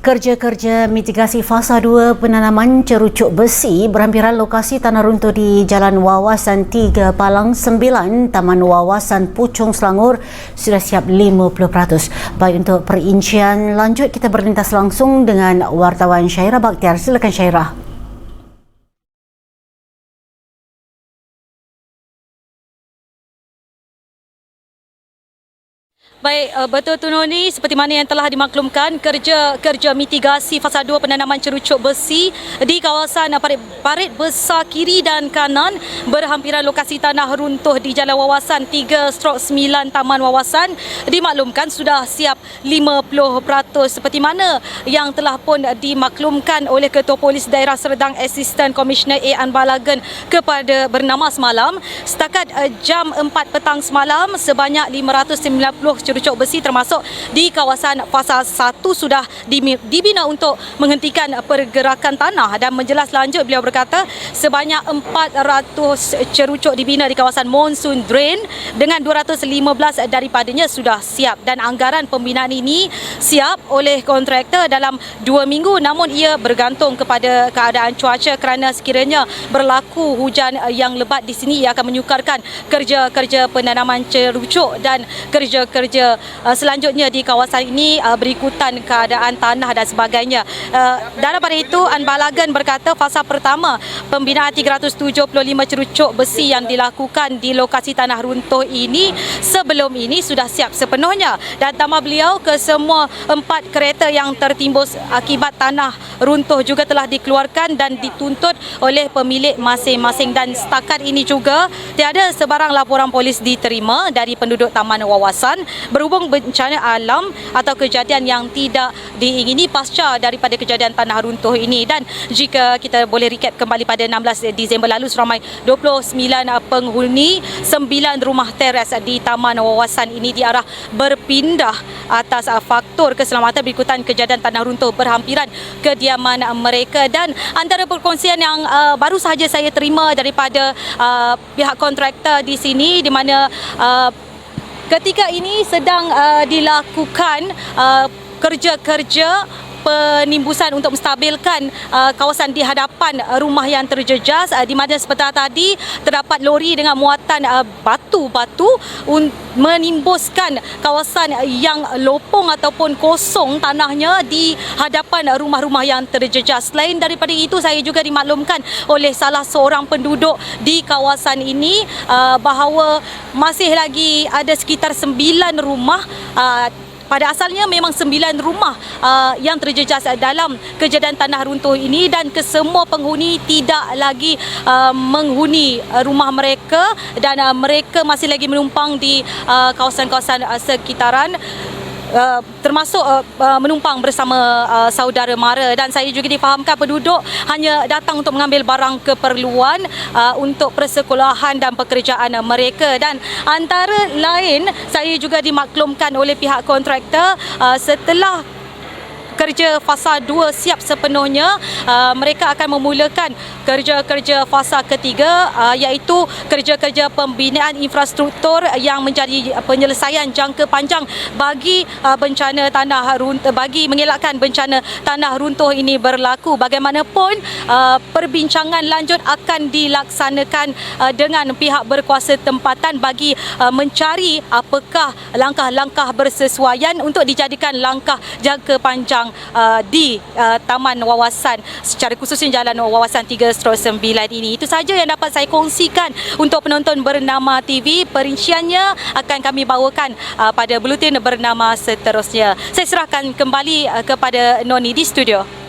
Kerja-kerja mitigasi fasa 2 penanaman cerucuk besi berhampiran lokasi tanah runtuh di Jalan Wawasan 3 Palang 9 Taman Wawasan Puchong Selangor sudah siap 50%. Baik, untuk perincian lanjut kita berlintas langsung dengan wartawan Syairah Bakhtiar. Silakan Syairah. Baik, betul tu Noni, seperti mana yang telah dimaklumkan, kerja mitigasi fasa 2 penanaman cerucuk besi di kawasan parit besar kiri dan kanan berhampiran lokasi tanah runtuh di Jalan Wawasan 3/9 Taman Wawasan dimaklumkan sudah siap 50%, seperti mana yang telah pun dimaklumkan oleh Ketua Polis Daerah Serdang Asisten Komisioner A. Anbalagan kepada bernama semalam. Setakat jam 4 petang semalam, sebanyak 590 cerucuk besi termasuk di kawasan fasa 1 sudah dibina untuk menghentikan pergerakan tanah. Dan menjelas lanjut, beliau berkata sebanyak 400 cerucuk dibina di kawasan Monsoon Drain dengan 215 daripadanya sudah siap, dan anggaran pembinaan ini siap oleh kontraktor dalam 2 minggu, namun ia bergantung kepada keadaan cuaca kerana sekiranya berlaku hujan yang lebat di sini ia akan menyukarkan kerja-kerja penanaman cerucuk dan kerja-kerja selanjutnya di kawasan ini berikutan keadaan tanah dan sebagainya. Daripada itu, Anbalagan berkata fasa pertama pembinaan 375 cerucuk besi yang dilakukan di lokasi tanah runtuh ini sebelum ini sudah siap sepenuhnya, dan tambah beliau kesemua 4 kereta yang tertimbus akibat tanah runtuh juga telah dikeluarkan dan dituntut oleh pemilik masing-masing. Dan setakat ini juga tiada sebarang laporan polis diterima dari penduduk Taman Wawasan berhubung bencana alam atau kejadian yang tidak diingini pasca daripada kejadian tanah runtuh ini. Dan jika kita boleh recap kembali, pada 16 Disember lalu seramai 29 penghuni 9 rumah teres di Taman Wawasan ini diarah berpindah atas faktor keselamatan berikutan kejadian tanah runtuh berhampiran kediaman mereka. Dan antara perkongsian yang baru sahaja saya terima daripada pihak kontraktor di sini, di mana ketika ini sedang dilakukan kerja-kerja penimbusan untuk menstabilkan kawasan di hadapan rumah yang terjejas, di mana sebentar tadi terdapat lori dengan muatan batu-batu menimbuskan kawasan yang lopong ataupun kosong tanahnya di hadapan rumah-rumah yang terjejas. Selain daripada itu, saya juga dimaklumkan oleh salah seorang penduduk di kawasan ini bahawa masih lagi ada sekitar 9 rumah, pada asalnya memang 9 rumah yang terjejas dalam kejadian tanah runtuh ini, dan kesemua penghuni tidak lagi menghuni rumah mereka, dan mereka masih lagi menumpang di kawasan-kawasan sekitaran, termasuk menumpang bersama saudara mara. Dan saya juga difahamkan penduduk hanya datang untuk mengambil barang keperluan untuk persekolahan dan pekerjaan mereka. Dan antara lain, saya juga dimaklumkan oleh pihak kontraktor setelah kerja fasa 2 siap sepenuhnya, mereka akan memulakan kerja-kerja fasa ketiga, iaitu kerja-kerja pembinaan infrastruktur yang menjadi penyelesaian jangka panjang bagi bencana tanah runtuh, bagi mengelakkan bencana tanah runtuh ini berlaku. Bagaimanapun, perbincangan lanjut akan dilaksanakan dengan pihak berkuasa tempatan bagi mencari apakah langkah-langkah bersesuaian untuk dijadikan langkah jangka panjang di Taman Wawasan, secara khususnya Jalan Wawasan 3/9 ini. Itu saja yang dapat saya kongsikan untuk penonton Bernama TV. Perinciannya akan kami bawakan pada buletin Bernama seterusnya. Saya serahkan kembali kepada Noni di studio.